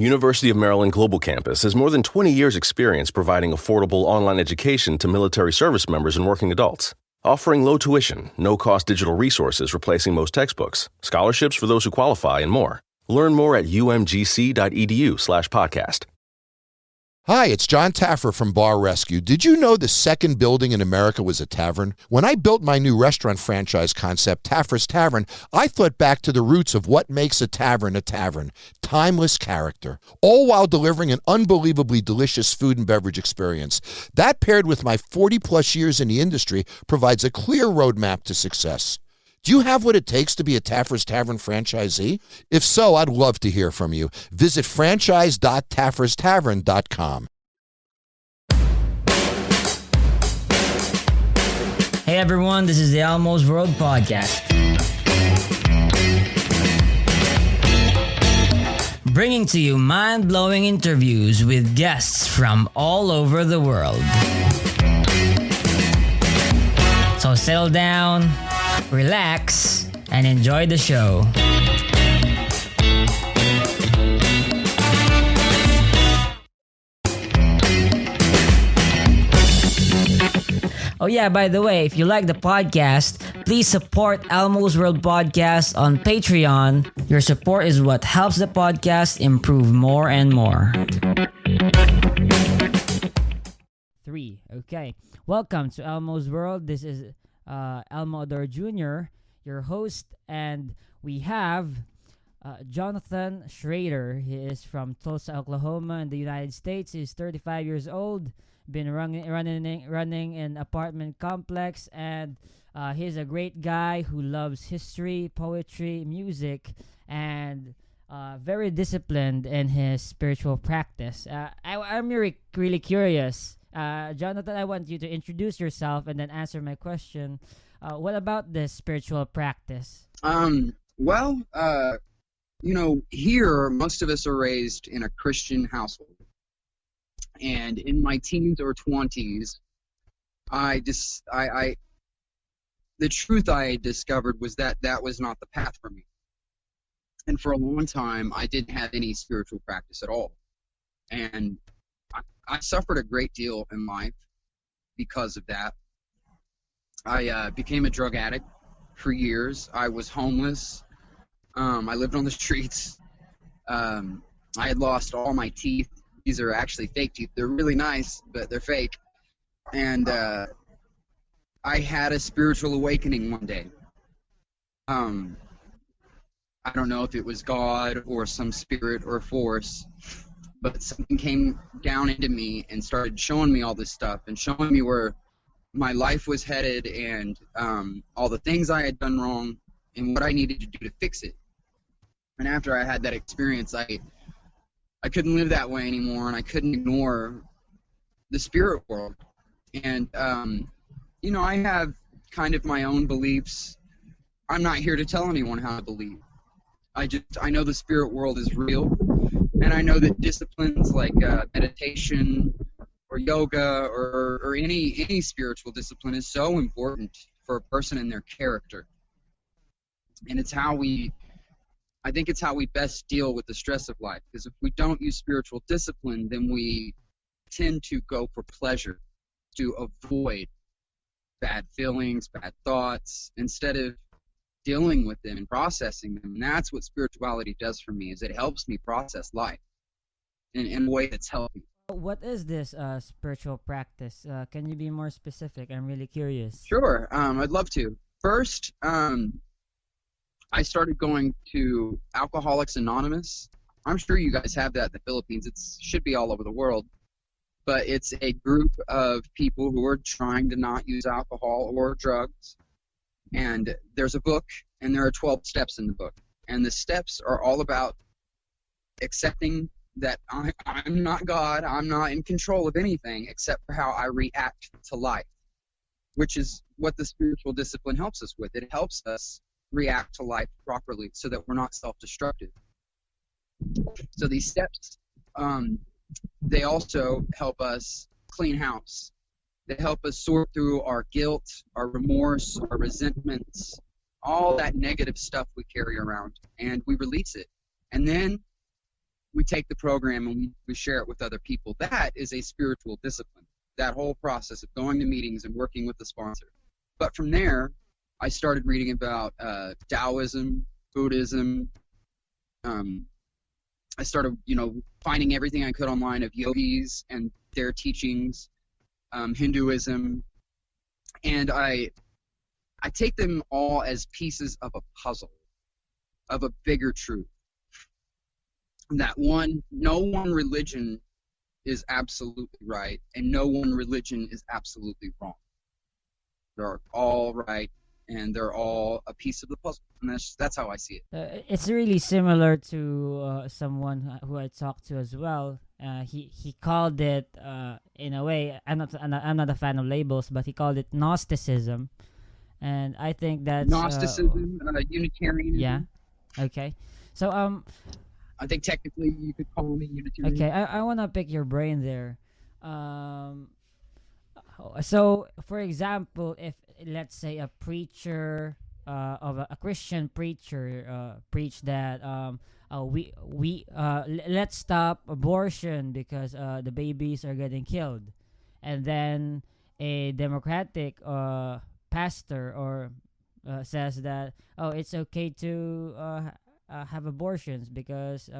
University of Maryland Global Campus has more than 20 years' experience providing affordable online education to military service members and working adults. Offering low tuition, no-cost digital resources replacing most textbooks, scholarships for those who qualify, and more. Learn more at umgc.edu/podcast. Hi, it's John Taffer from Bar Rescue. Did you know the second building in America was a tavern? When I built my new restaurant franchise concept, Taffer's Tavern, I thought back to the roots of what makes a tavern, timeless character, all while delivering an unbelievably delicious food and beverage experience. That, paired with my 40-plus years in the industry, provides a clear roadmap to success. Do you have what it takes to be a Taffer's Tavern franchisee? If so, I'd love to hear from you. Visit franchise.tafferstavern.com. Hey everyone, this is the Almost World Podcast. Bringing to you mind-blowing interviews with guests from all over the world. So settle down, relax, and enjoy the show. Oh yeah, by the way, if you like the podcast, please support Almo's World Podcast on Patreon. Your support is what helps the podcast improve more and more. 3. Okay. Welcome to Elmo's World. This is Elmo Ador Jr., your host, and we have Jonathan Schrader. He is from Tulsa, Oklahoma in the United States. He's 35 years old, been running an apartment complex, and he's a great guy who loves history, poetry, music, and very disciplined in his spiritual practice. I'm really curious. Jonathan, I want you to introduce yourself and then answer my question. What about this spiritual practice? Here, most of us are raised in a Christian household. And in my teens or 20s, the truth I discovered was that was not the path for me. And for a long time, I didn't have any spiritual practice at all. And I suffered a great deal in life because of that. I became a drug addict for years. I was homeless. I lived on the streets. I had lost all my teeth. These are actually fake teeth. They're really nice, but they're fake. And I had a spiritual awakening one day. I don't know if it was God or some spirit or force, but something came down into me and started showing me all this stuff and showing me where my life was headed and all the things I had done wrong and what I needed to do to fix it. And after I had that experience, I couldn't live that way anymore, and I couldn't ignore the spirit world. And, I have kind of my own beliefs. I'm not here to tell anyone how to believe. I know the spirit world is real, and I know that disciplines like meditation or yoga or any spiritual discipline is so important for a person and their character. And I think it's how we best deal with the stress of life, because if we don't use spiritual discipline, then we tend to go for pleasure, to avoid bad feelings, bad thoughts, instead of dealing with them and processing them. And that's what spirituality does for me, is it helps me process life in a way that's healthy. What is this spiritual practice? Can you be more specific? I'm really curious. Sure, I'd love to. First, I started going to Alcoholics Anonymous. I'm sure you guys have that in the Philippines. It should be all over the world. But it's a group of people who are trying to not use alcohol or drugs. And there's a book, and there are 12 steps in the book. And the steps are all about accepting that I'm not God, I'm not in control of anything except for how I react to life, which is what the spiritual discipline helps us with. It helps us react to life properly so that we're not self-destructive. So these steps, they also help us clean house. They help us sort through our guilt, our remorse, our resentments, all that negative stuff we carry around, and we release it. And then we take the program and we share it with other people. That is a spiritual discipline, that whole process of going to meetings and working with the sponsor. But from there, I started reading about Taoism, Buddhism. I started, finding everything I could online of yogis and their teachings, Hinduism, and I take them all as pieces of a puzzle, of a bigger truth. That no one religion is absolutely right, and no one religion is absolutely wrong. They're all right, and they're all a piece of the puzzle, and that's how I see it. It's really similar to someone who I talked to as well. He called it in a way. I'm not a fan of labels, but he called it Gnosticism, and I think that's Gnosticism, Unitarianism. Yeah. Okay. So I think technically you could call me Unitarian. Okay, I want to pick your brain there. So, for example, if let's say a preacher of a Christian preacher preach that let's stop abortion because the babies are getting killed, and then a Democratic pastor or says that it's okay to have abortions because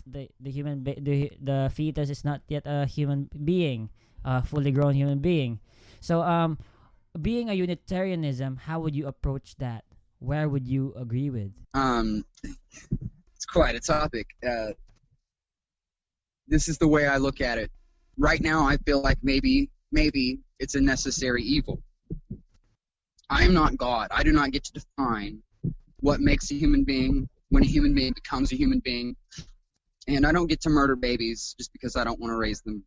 the the fetus is not yet a human being, a fully grown human being. So being a Unitarianism, how would you approach that? Where would you agree with? It's quite a topic. This is the way I look at it. Right now, I feel like maybe it's a necessary evil. I am not God. I do not get to define what makes a human being, when a human being becomes a human being, and I don't get to murder babies just because I don't want to raise them.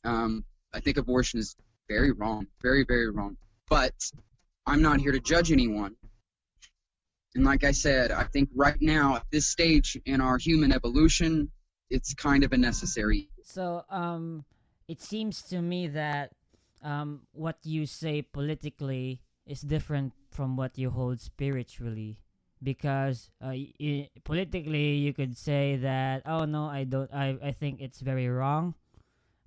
I think abortion is very wrong, very, very wrong. But I'm not here to judge anyone. And like I said, I think right now, at this stage in our human evolution, it's kind of a necessary. So it seems to me that what you say politically is different from what you hold spiritually. Because politically you could say that I think it's very wrong,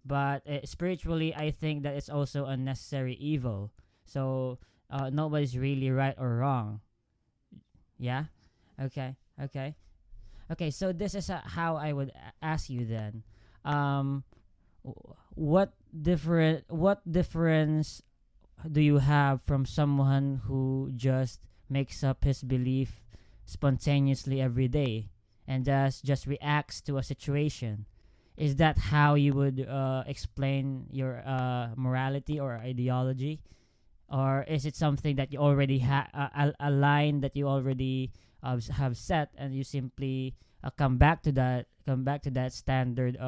but spiritually I think that it's also a necessary evil. So nobody's really right or wrong. Yeah. Okay. So this is how I would ask you then. What difference do you have from someone who just makes up his belief spontaneously every day and just reacts to a situation? Is that how you would explain your morality or ideology, or is it something that you already a line that you already have set, and you simply come back to that standard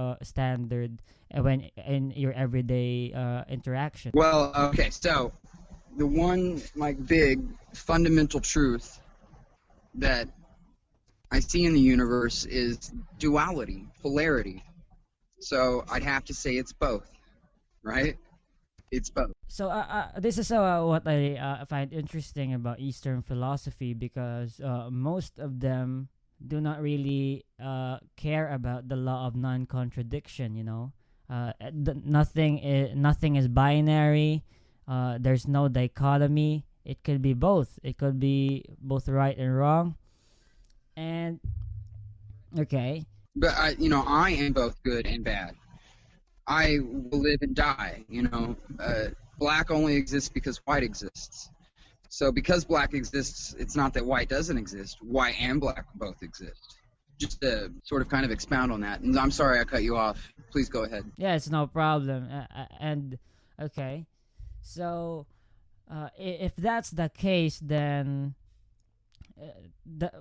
when in your everyday interaction? Well, okay, so the one big fundamental truth that I see in the universe is duality, polarity. So I'd have to say it's both, right? It's both. So this is what I find interesting about Eastern philosophy, because most of them do not really care about the law of non-contradiction. Nothing is binary. There's no dichotomy. It could be both. It could be both right and wrong. And okay. But I am both good and bad. I will live and die. Black only exists because white exists. So because black exists, it's not that white doesn't exist. White and black both exist. Just to sort of kind of expound on that. And I'm sorry I cut you off. Please go ahead. Yeah, it's no problem. And okay. So if that's the case, then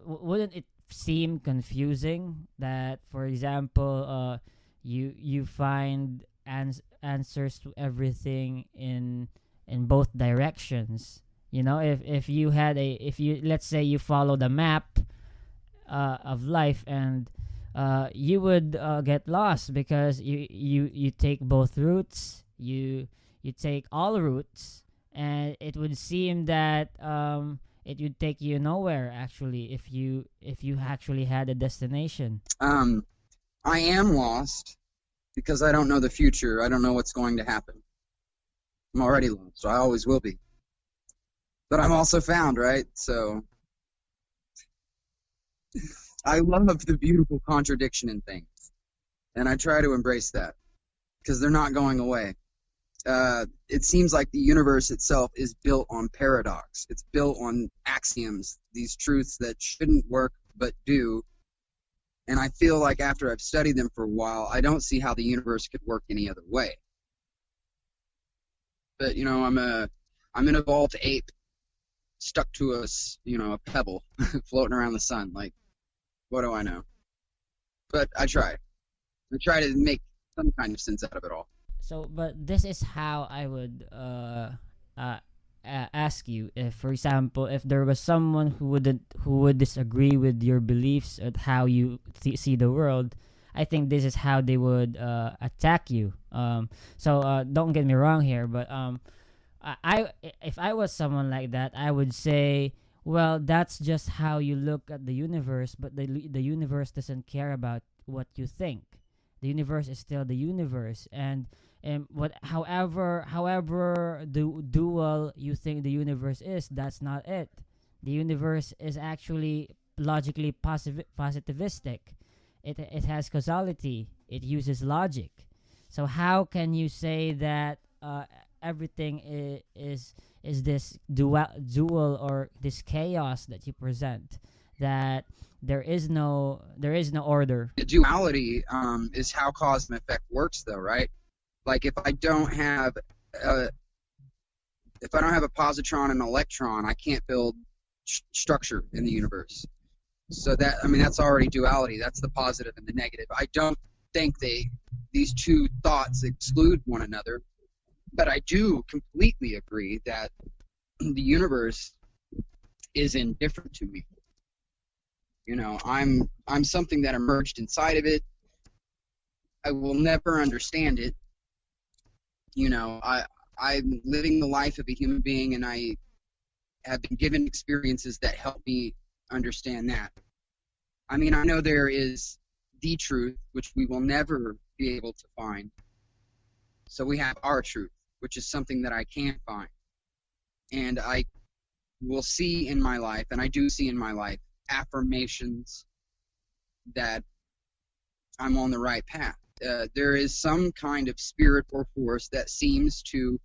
wouldn't it seem confusing that, for example, you find answers to everything in both directions? If you let's say you follow the map of life, and you would get lost because you take both routes, you take all routes, and it would seem that it would take you nowhere actually if you actually had a destination. I am lost because I don't know the future. I don't know what's going to happen. I'm already lost, so I always will be. But I'm also found, right? So I love the beautiful contradiction in things, and I try to embrace that because they're not going away. It seems like the universe itself is built on paradox. It's built on axioms, these truths that shouldn't work but do. And I feel like after I've studied them for a while, I don't see how the universe could work any other way. But I'm an evolved ape stuck to a pebble floating around the sun. Like, what do I know? But I try. I try to make some kind of sense out of it all. So, but this is how I would ask you, if, for example, if there was someone who would disagree with your beliefs at how you see the world. I think this is how they would attack you. So don't get me wrong here, but I if I was someone like that, I would say, well, that's just how you look at the universe, but the universe doesn't care about what you think. The universe is still the universe, and however dual you think the universe is, that's not it. The universe is actually logically positivistic. It has causality. It uses logic. So how can you say that everything is this dual or this chaos that you present, that there is no order? The duality is how cause and effect works, though, right? Like if I don't have a positron and an electron, I can't build structure in the universe. So that's already duality. That's the positive and the negative. I don't think these two thoughts exclude one another, but I do completely agree that the universe is indifferent to me. I'm something that emerged inside of it. I will never understand it. I'm living the life of a human being, and I have been given experiences that help me understand that. I know there is the truth, which we will never be able to find. So we have our truth, which is something that I can't find. And I will see in my life, and I do see in my life, affirmations that I'm on the right path. There is some kind of spirit or force that seems to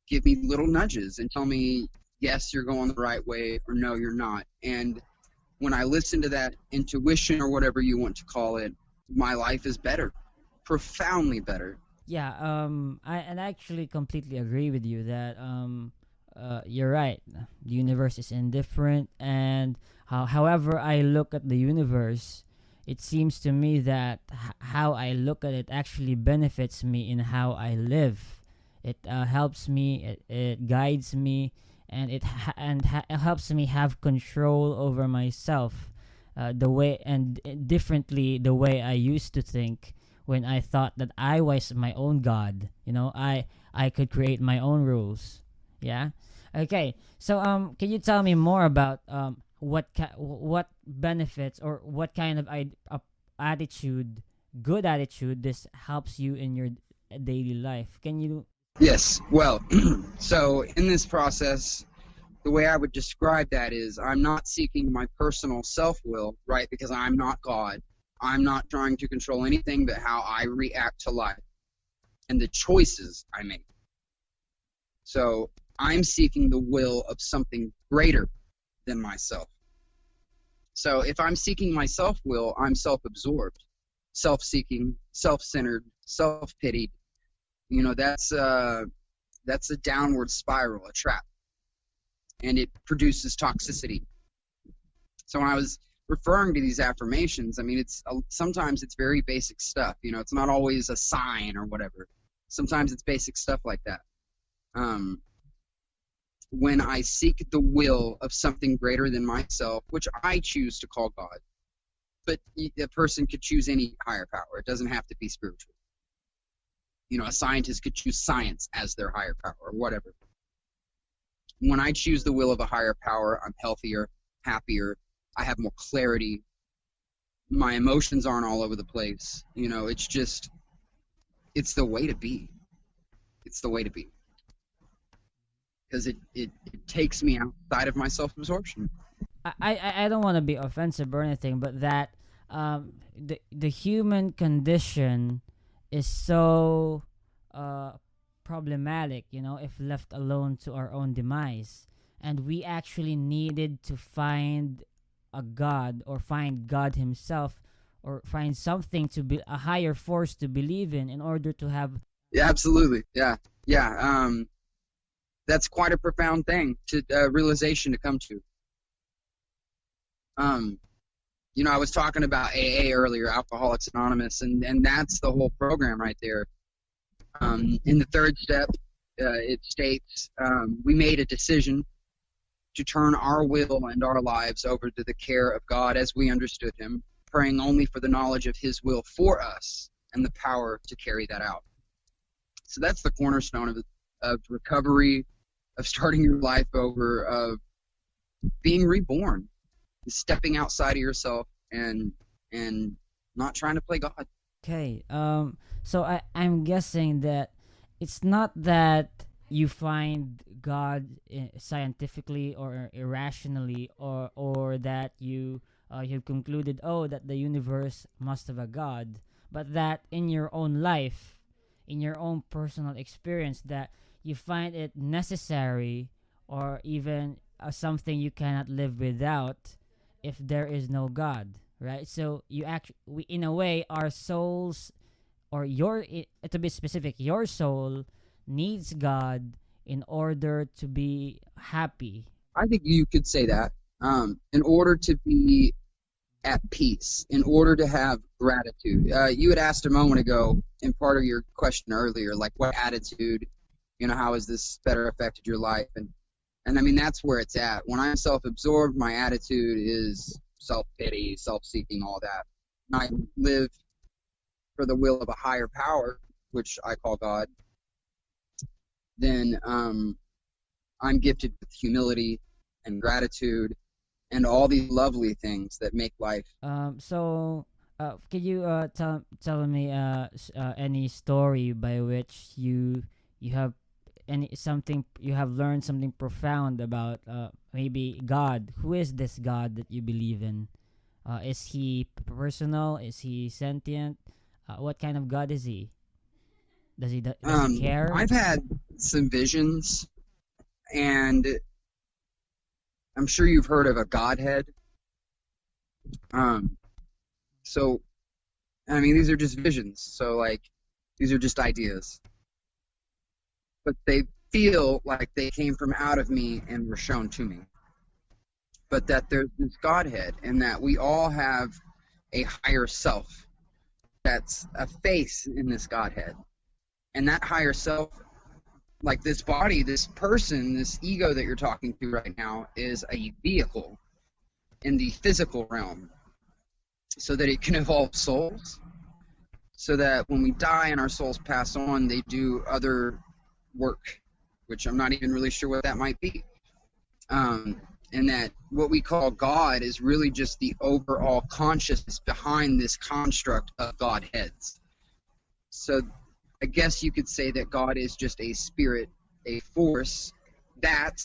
give me little nudges and tell me, yes, you're going the right way, or no, you're not. And when I listen to that intuition, or whatever you want to call it, my life is better, profoundly better. Yeah, I actually completely agree with you that you're right. The universe is indifferent, and however I look at the universe, it seems to me that how I look at it actually benefits me in how I live. It helps me. It guides me, and it helps me have control over myself. The way differently the way I used to think when I thought that I was my own god. I could create my own rules. Yeah. Okay. So can you tell me more about what benefits or what kind of attitude, good attitude, this helps you in your daily life? Can you? Yes. Well, so in this process, the way I would describe that is I'm not seeking my personal self-will, right? Because I'm not God. I'm not trying to control anything but how I react to life and the choices I make. So I'm seeking the will of something greater than myself. So if I'm seeking my self-will, I'm self-absorbed, self-seeking, self-centered, self-pitied. That's a downward spiral, a trap, and it produces toxicity. So when I was referring to these affirmations, sometimes it's very basic stuff. It's not always a sign or whatever. Sometimes it's basic stuff like that. When I seek the will of something greater than myself, which I choose to call God, but a person could choose any higher power. It doesn't have to be spiritual. A scientist could choose science as their higher power or whatever. When I choose the will of a higher power, I'm healthier, happier, I have more clarity, my emotions aren't all over the place. You know, it's just, it's the way to be. It's the way to be. Because it takes me outside of my self-absorption. I don't want to be offensive or anything, but that the human condition is so problematic, you know, if left alone to our own demise, and we actually needed to find a God, or find God Himself, or find something to be a higher force to believe in order to have. Yeah, absolutely. Yeah, yeah. That's quite a profound thing to realization to come to. You know, I was talking about AA earlier, Alcoholics Anonymous, and that's the whole program right there. In the third step, it states, we made a decision to turn our will and our lives over to the care of God as we understood Him, praying only for the knowledge of His will for us and the power to carry that out. So that's the cornerstone of recovery, of starting your life over, of being reborn, stepping outside of yourself and not trying to play God. Okay. So I'm guessing that it's not that you find God scientifically or irrationally, or that you've concluded, oh, that the universe must have a God, but that in your own life, in your own personal experience, that you find it necessary, or even something you cannot live without, if there is no God, right? So we, in a way, our souls, or to be specific, your soul needs God in order to be happy. I think you could say that. In order to be at peace, in order to have gratitude. You had asked a moment ago, in part of your question earlier, like what attitude, you know, how has this better affected your life? And I mean, that's where it's at. When I'm self-absorbed, my attitude is self-pity, self-seeking, all that. And I live for the will of a higher power, which I call God, then I'm gifted with humility and gratitude and all these lovely things that make life. So, can you tell me any story by which you have you have learned something profound about maybe God? Who is this God that you believe in? Is He personal? Is He sentient? What kind of God is He? Does he care? I've had some visions, and I'm sure you've heard of a Godhead. So, I mean, these are just visions. So, like, these are just ideas. But they feel like they came from out of me and were shown to me. But that there's this Godhead, and that we all have a higher self that's a face in this Godhead. And that higher self, like this body, this person, this ego that you're talking to right now, is a vehicle in the physical realm, so that it can evolve souls, so that when we die and our souls pass on, they do other work, which I'm not even really sure what that might be. And that what we call God is really just the overall consciousness behind this construct of Godheads. So I guess you could say that God is just a spirit, a force that,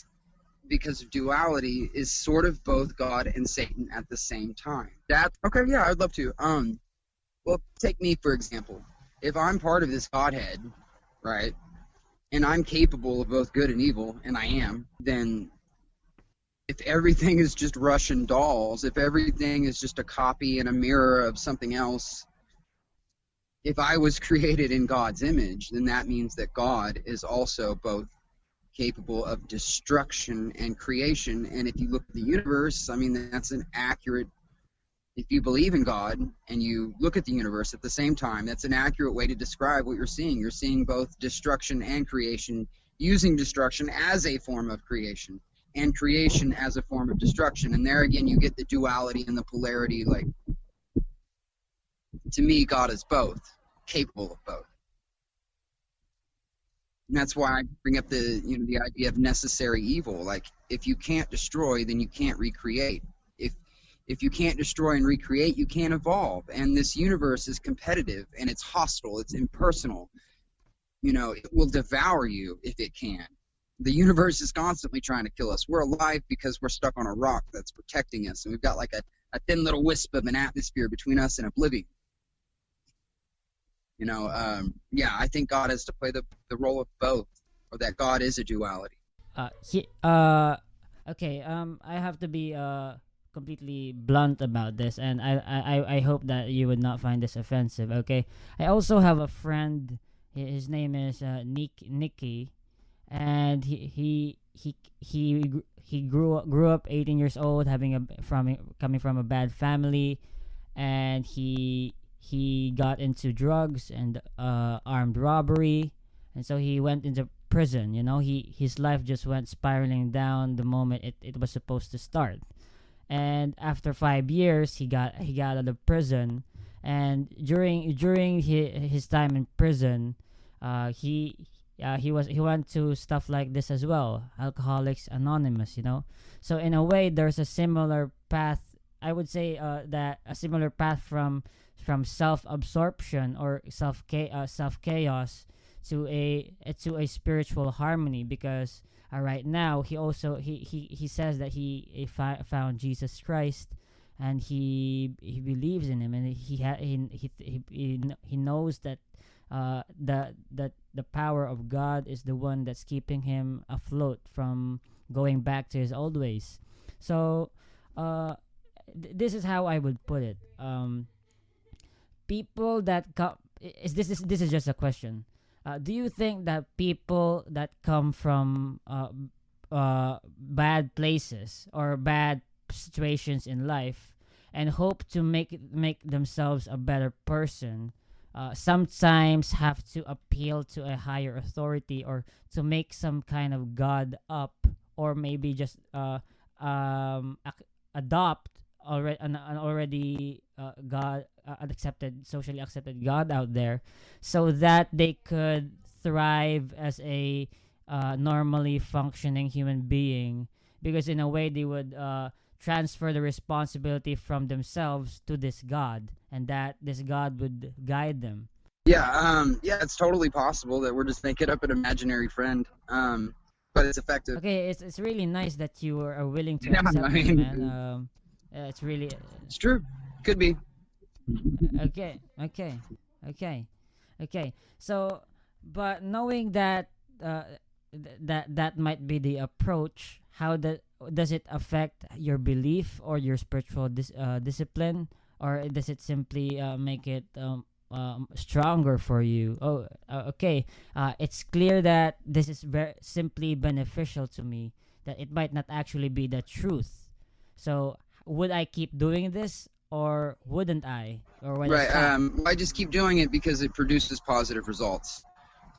because of duality, is sort of both God and Satan at the same time. Okay, yeah, I'd love to. Well, take me for example. If I'm part of this Godhead, right, and I'm capable of both good and evil, and I am, then if everything is just Russian dolls, if everything is just a copy and a mirror of something else, if I was created in God's image, then that means that God is also both capable of destruction and creation. And if you look at the universe, I mean, that's an accurate, if you believe in God and you look at the universe at the same time, that's an accurate way to describe what you're seeing. You're seeing both destruction and creation, using destruction as a form of creation and creation as a form of destruction. And there again, you get the duality and the polarity. Like, to me, God is both, capable of both. And that's why I bring up the idea of necessary evil. Like, if you can't destroy, then you can't recreate. If you can't destroy and recreate, you can't evolve. And this universe is competitive and it's hostile, it's impersonal. It will devour you if it can. The universe is constantly trying to kill us. We're alive because we're stuck on a rock that's protecting us, and we've got like a thin little wisp of an atmosphere between us and oblivion. I think God has to play the role of both, or that God is a duality. Okay. I have to be completely blunt about this, and I hope that you would not find this offensive. Okay. I also have a friend. His name is Nicky, and he grew up 18 years old, coming from a bad family, and he got into drugs and armed robbery, and so he went into prison. His life just went spiraling down the moment it was supposed to start. And after 5 years, he got out of prison, and during his time in prison, he went to stuff like this as well, Alcoholics Anonymous. So in a way, there's a similar path. I would say that a similar path from self-absorption or self chaos to a spiritual harmony, because right now he says that he found Jesus Christ, and he believes in him, and he knows that the power of God is the one that's keeping him afloat from going back to his old ways. So this is how I would put it. People that come, this is just a question. Do you think that people that come from bad places or bad situations in life and hope to make themselves a better person sometimes have to appeal to a higher authority, or to make some kind of god up, or maybe just adopt an already god, socially accepted god out there, so that they could thrive as a normally functioning human being, because in a way they would transfer the responsibility from themselves to this god, and that this god would guide them. It's totally possible that we're just making up an imaginary friend, but it's effective. Okay, it's really nice that you are willing to Yeah, accept I it, mean, man. It's really it's true. Could be. Okay. So, but knowing that that might be the approach, how does it affect your belief or your spiritual discipline, or does it simply make it stronger for you? Okay. It's clear that this is very simply beneficial to me, that it might not actually be the truth. So would I keep doing this, or wouldn't I? Or would I stop? I just keep doing it because it produces positive results.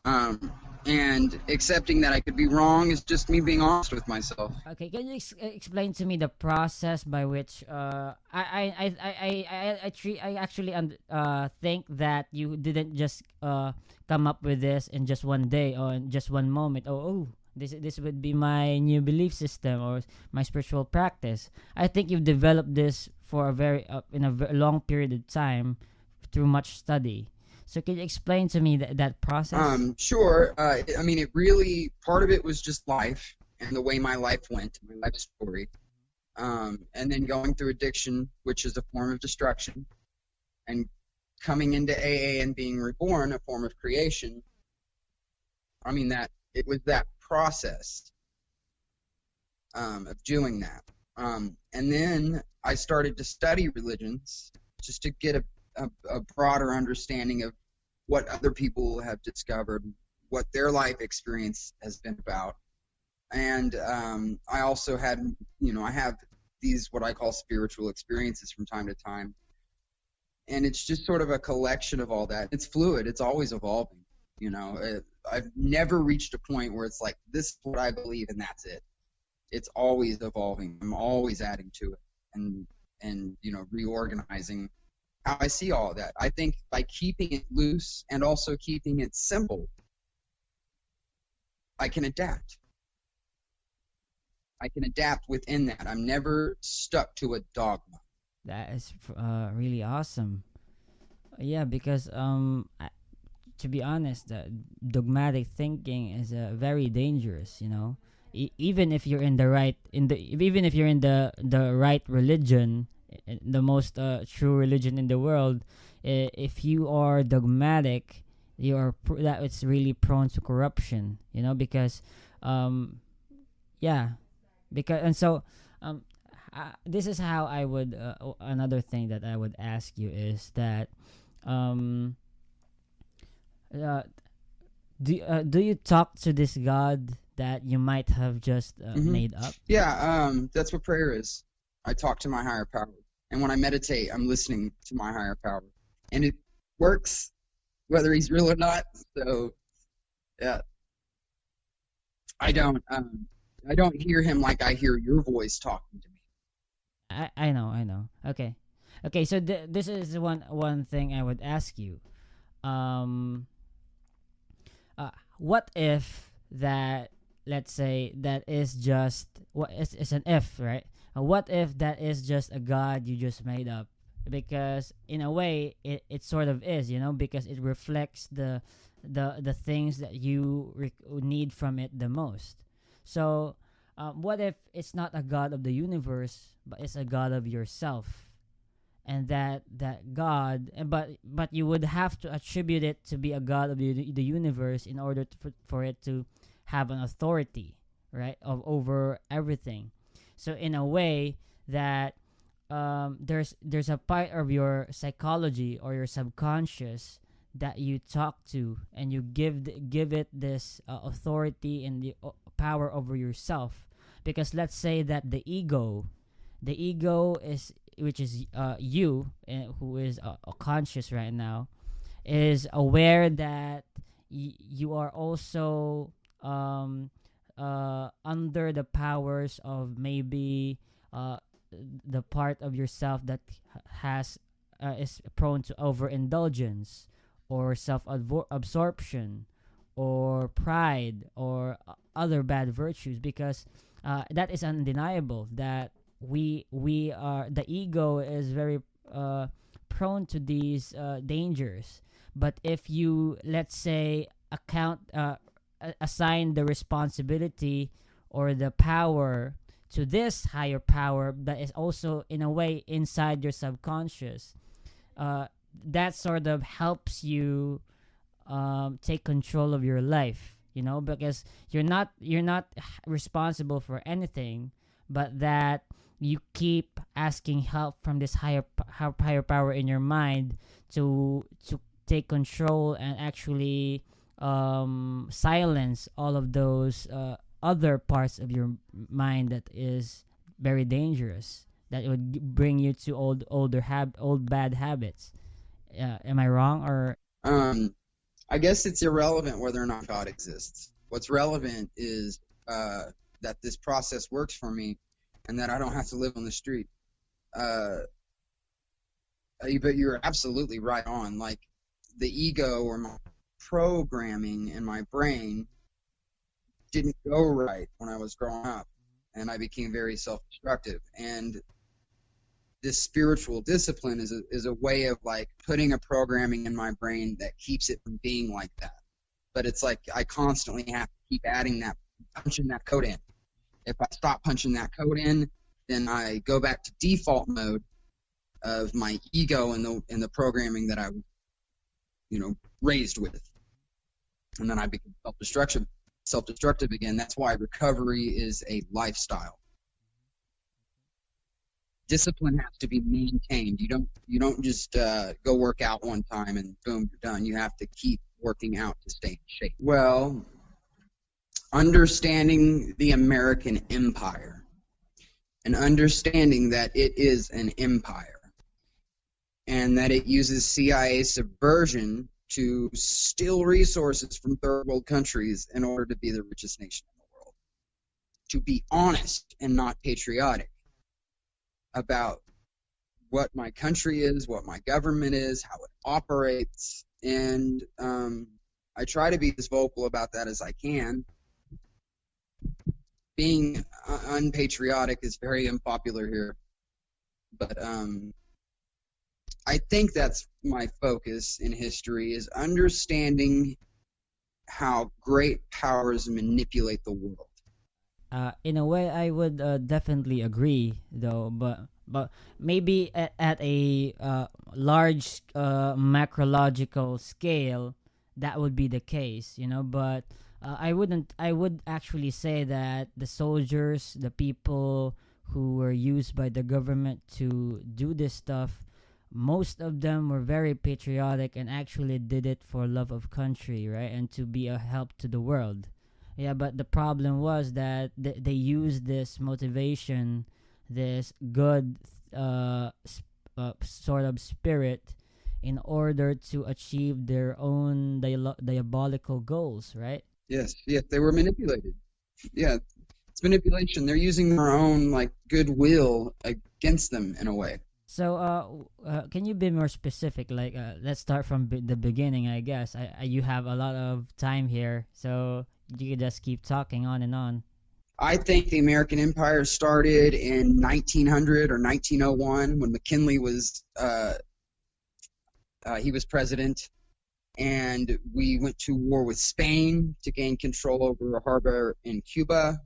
And accepting that I could be wrong is just me being honest with myself. Okay, can you explain to me the process by which I actually think that you didn't just come up with this in just one day or in just one moment. This would be my new belief system or my spiritual practice. I think you've developed this for in a very long period of time through much study. So can you explain to me that process? Sure. I mean, it really, part of it was just life and the way my life went, my life story. And then going through addiction, which is a form of destruction, and coming into AA and being reborn, a form of creation. I mean, that it was that process of doing that. And then I started to study religions just to get a broader understanding of what other people have discovered, what their life experience has been about. And I also had, I have these what I call spiritual experiences from time to time. And it's just sort of a collection of all that. It's fluid. It's always evolving. I've never reached a point where it's like, this is what I believe and that's it. It's always evolving. I'm always adding to it and reorganizing how I see all of that. I think by keeping it loose and also keeping it simple, I can adapt. I can adapt within that. I'm never stuck to a dogma. That is really awesome. Yeah, because to be honest, dogmatic thinking is very dangerous. You know, even if you're in the right even if you're in the right religion, the most true religion in the world, if you are dogmatic, that it's really prone to corruption. You know, because um yeah, because and so um this is how I would another thing that I would ask you is that um uh, do you talk to this God that you might have just Hmm. made up? Yeah, that's what prayer is. I talk to my higher power, and when I meditate, I'm listening to my higher power, and it works whether he's real or not. So yeah, I don't um, I don't hear him like I hear your voice talking to me. I know. Okay, okay. So this is one thing I would ask you. Um, what if that, let's say that is just what is an if, right? What if that is just a god you just made up? Because in a way it sort of is, you know, because it reflects the things that you need from it the most. So what if it's not a god of the universe, but it's a god of yourself? And that God, but you would have to attribute it to be a God of the universe in order for it to have an authority, right, of over everything. So in a way that there's a part of your psychology or your subconscious that you talk to, and you give it this authority and the power over yourself. Because let's say that the ego is, which is you, who is conscious right now, is aware that you are also under the powers of maybe uh, the part of yourself that has is prone to overindulgence or self-absorption or pride or other bad virtues. Because that is undeniable that we are the ego is very prone to these dangers. But if you, let's say, assign the responsibility or the power to this higher power that is also in a way inside your subconscious, uh, that sort of helps you take control of your life, you know, because you're not responsible for anything, but that you keep asking help from this higher power in your mind to take control and actually silence all of those other parts of your mind that is very dangerous, that would bring you to old bad habits. Am I wrong? Or Um, I guess it's irrelevant whether or not God exists. What's relevant is that this process works for me, and that I don't have to live on the street. Uh, but you're absolutely right on. Like the ego or my programming in my brain didn't go right when I was growing up, and I became very self-destructive. And this spiritual discipline is a way of like putting a programming in my brain that keeps it from being like that. But it's like I constantly have to keep adding that, punching that code in. If I stop punching that code in, then I go back to default mode of my ego and the programming that I was, raised with, and then I become self-destructive again. That's why recovery is a lifestyle. Discipline has to be maintained. You don't just go work out one time and boom, you're done. You have to keep working out to stay in shape. Well, understanding the American empire and understanding that it is an empire and that it uses CIA subversion to steal resources from third world countries in order to be the richest nation in the world. To be honest and not patriotic about what my country is, what my government is, how it operates, and I try to be as vocal about that as I can. Being unpatriotic is very unpopular here, But I think that's my focus in history, is understanding how great powers manipulate the world. In a way, I would definitely agree, though. But maybe at a large macrological scale, that would be the case, you know. But I wouldn't. I would actually say that the soldiers, the people who were used by the government to do this stuff, most of them were very patriotic and actually did it for love of country, right, and to be a help to the world. Yeah, but the problem was that they used this motivation, this good sort of spirit, in order to achieve their own diabolical goals, right? Yes, yes, they were manipulated. Yeah, it's manipulation. They're using their own like goodwill against them in a way. So, can you be more specific? Like, let's start from the beginning, I guess. You have a lot of time here, so you can just keep talking on and on. I think the American Empire started in 1900 or 1901 when McKinley was he was president, and we went to war with Spain to gain control over a harbor in Cuba.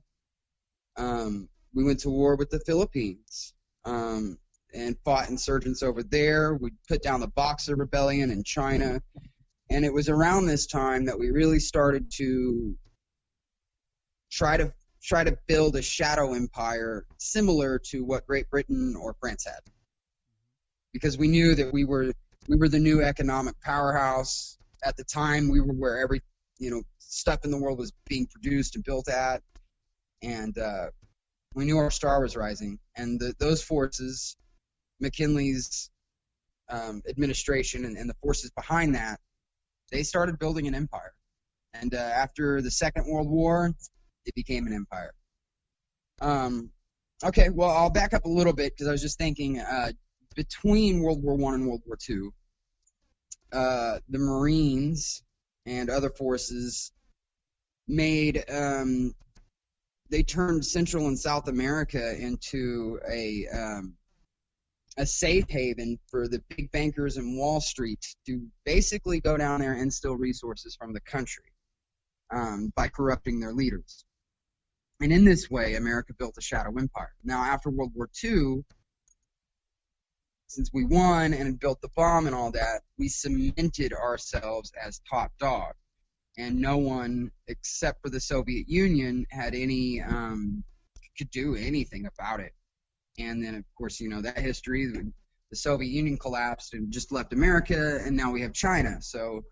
We went to war with the Philippines and fought insurgents over there. We put down the Boxer Rebellion in China, and it was around this time that we really started to try to build a shadow empire similar to what Great Britain or France had, because we knew that we were the new economic powerhouse at the time. We were where every stuff in the world was being produced and built at, and we knew our star was rising. And those forces, McKinley's administration and the forces behind that, they started building an empire. And after the Second World War, it became an empire. Okay, well, I'll back up a little bit because I was just thinking between World War I and World War II, the Marines and other forces made they turned Central and South America into a safe haven for the big bankers in Wall Street to basically go down there and steal resources from the country by corrupting their leaders. And in this way, America built a shadow empire. Now, after World War II, since we won and built the bomb and all that, we cemented ourselves as top dog. And no one except for the Soviet Union had any could do anything about it. And then, of course, that history, the Soviet Union collapsed and just left America, and now we have China. So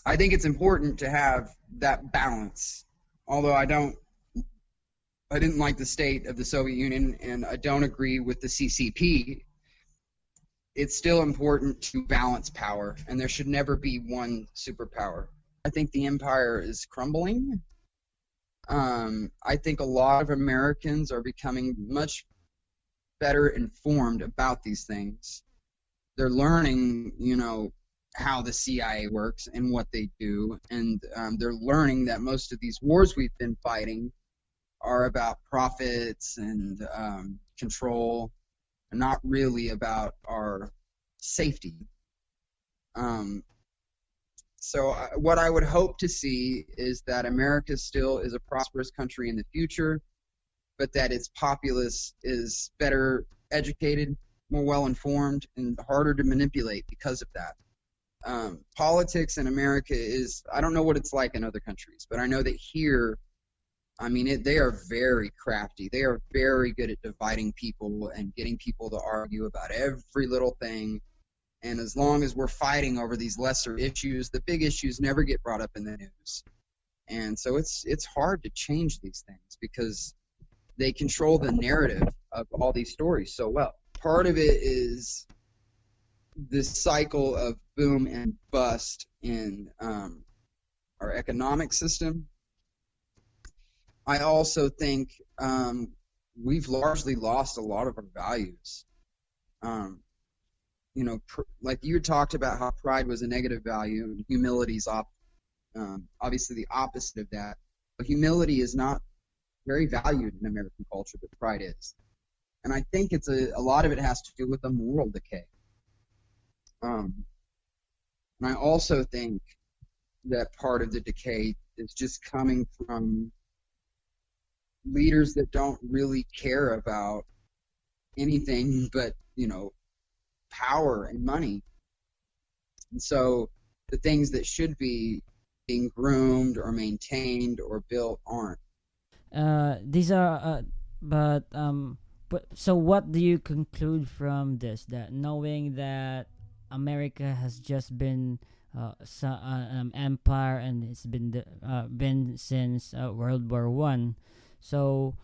I think it's important to have that balance. Although I didn't like the state of the Soviet Union, and I don't agree with the CCP, it's still important to balance power, and there should never be one superpower. I think the empire is crumbling. I think a lot of Americans are becoming much better informed about these things. They're learning, how the CIA works and what they do, and they're learning that most of these wars we've been fighting are about profits and control, and not really about our safety. So what I would hope to see is that America still is a prosperous country in the future, but that its populace is better educated, more well-informed, and harder to manipulate because of that. Politics in America is, I don't know what it's like in other countries, but I know that here, they are very crafty. They are very good at dividing people and getting people to argue about every little thing. And as long as we're fighting over these lesser issues, the big issues never get brought up in the news. And so it's hard to change these things because they control the narrative of all these stories so well. Part of it is this cycle of boom and bust in our economic system. I also think we've largely lost a lot of our values. Like you talked about how pride was a negative value and humility is obviously the opposite of that. But humility is not very valued in American culture, but pride is. And I think it's a lot of it has to do with the moral decay. And I also think that part of the decay is just coming from leaders that don't really care about anything but, power and money. And so the things that should be being groomed or maintained or built aren't. These are, but so what do you conclude from this? That knowing that America has just been empire, and it's been since World War One. So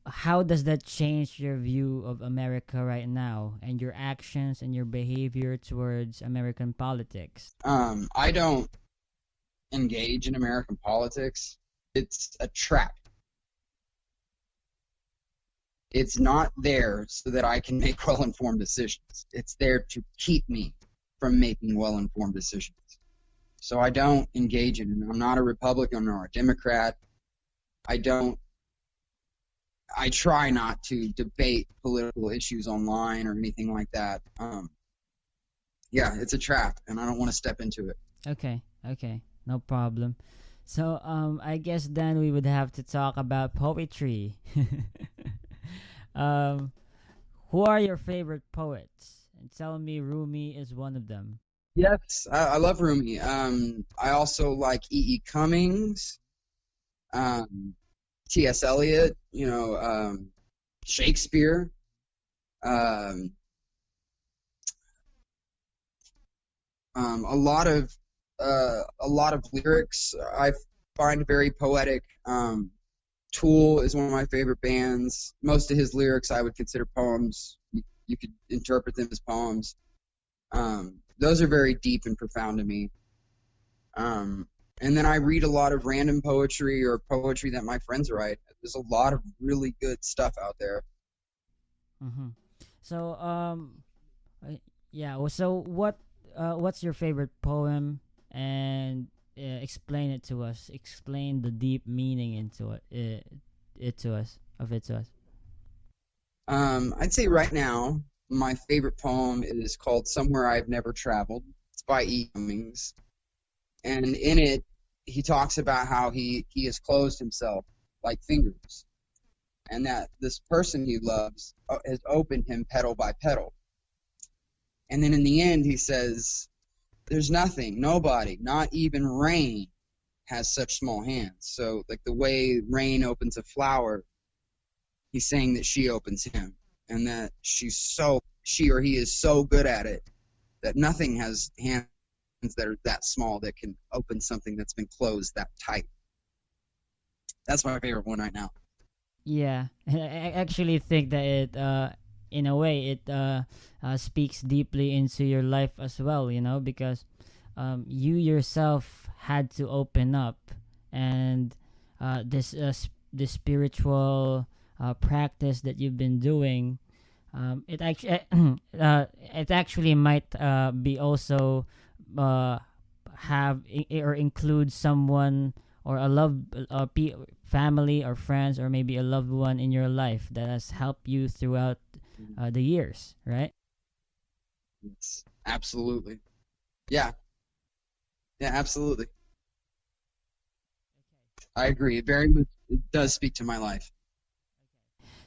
how does that change your view of America right now, and your actions and your behavior towards American politics? I don't engage in American politics. It's a trap. It's not there so that I can make well-informed decisions. It's there to keep me from making well-informed decisions. So I don't engage in it. I'm not a Republican or a Democrat. I try not to debate political issues online or anything like that. Yeah, it's a trap, and I don't want to step into it. Okay, no problem. So I guess then we would have to talk about poetry. Who are your favorite poets? And tell me Rumi is one of them. Yes, I love Rumi. I also like E.E. Cummings, T.S. Eliot, Shakespeare. A lot of lyrics I find very poetic. Tool is one of my favorite bands. Most of his lyrics I would consider poems. You could interpret them as poems. Those are very deep and profound to me. And then I read a lot of random poetry or poetry that my friends write. There's a lot of really good stuff out there. Mm-hmm. So yeah. So what's your favorite poem? And explain it to us. Explain the deep meaning into it to us. I'd say right now my favorite poem is called "Somewhere I've Never Traveled." It's by E. Cummings, and in it he talks about how he has closed himself like fingers, and that this person he loves has opened him petal by petal. And then in the end he says, there's nothing, nobody, not even rain has such small hands. So like the way rain opens a flower, he's saying that she opens him, and that she or he is so good at it that nothing has hands that are that small that can open something that's been closed that tight. That's my favorite one right now. Yeah, I actually think that it, in a way, it speaks deeply into your life as well. Because you yourself had to open up, and this spiritual practice that you've been doing, it actually might be also have or include someone or a family or friends or maybe a loved one in your life that has helped you throughout the years, right? Yes, absolutely. Yeah, absolutely. I agree. It very much it does speak to my life.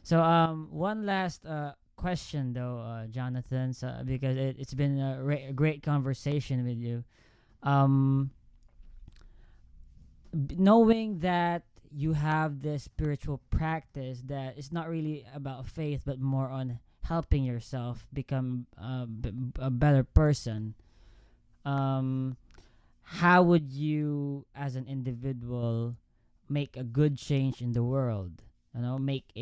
So one last question though, Jonathan, because it's been a great conversation with you. Knowing that you have this spiritual practice that is not really about faith but more on helping yourself become a better person, how would you as an individual make a good change in the world, make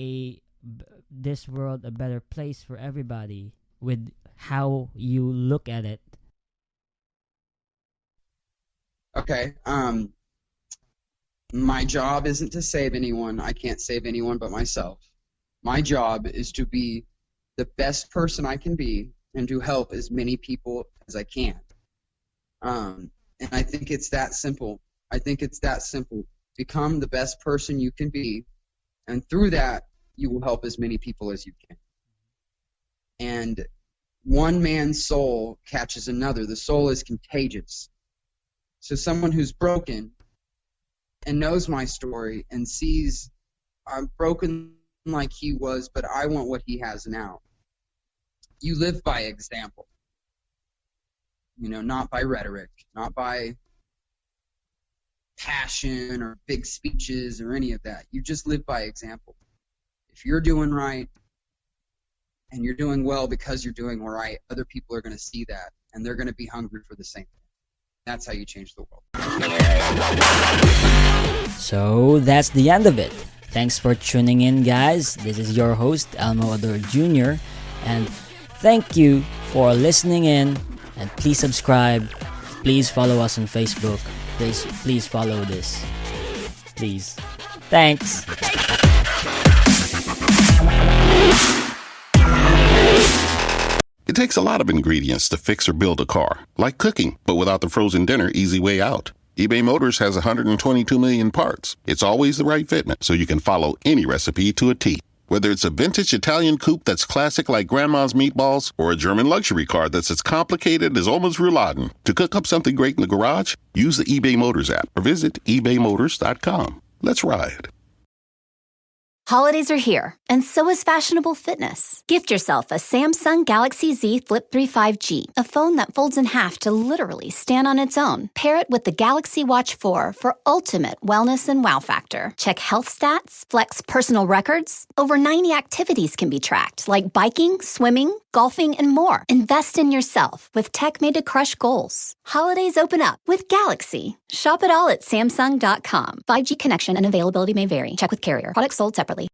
this world a better place for everybody with how you look at it? Okay. My job isn't to save anyone. I can't save anyone but myself. My job is to be the best person I can be and to help as many people as I can. And I think it's that simple. Become the best person you can be, and through that, you will help as many people as you can. And one man's soul catches another. The soul is contagious. So someone who's broken and knows my story and sees I'm broken like he was, but I want what he has now. You live by example. Not by rhetoric, not by passion or big speeches or any of that. You just live by example. If you're doing right and you're doing well because you're doing right, other people are going to see that, and they're going to be hungry for the same thing. That's how you change the world. So that's the end of it. Thanks for tuning in, guys. This is your host, Elmo Ador Jr. And thank you for listening in. And please subscribe. Please follow us on Facebook. Please follow this. Please. Thanks. It takes a lot of ingredients to fix or build a car, like cooking, but without the frozen dinner easy way out. eBay Motors has 122 million parts. It's always the right fitment, so you can follow any recipe to a T. Whether it's a vintage Italian coupe that's classic like Grandma's meatballs, or a German luxury car that's as complicated as Oma's rouladen, to cook up something great in the garage, use the eBay Motors app or visit ebaymotors.com. Let's ride. Holidays are here, and so is fashionable fitness. Gift yourself a Samsung Galaxy Z Flip 3 5G, a phone that folds in half to literally stand on its own. Pair it with the Galaxy Watch 4 for ultimate wellness and wow factor. Check health stats, flex personal records. Over 90 activities can be tracked, like biking, swimming, golfing, and more. Invest in yourself with tech made to crush goals. Holidays open up with Galaxy. Shop it all at Samsung.com. 5G connection and availability may vary. Check with carrier. Products sold separately.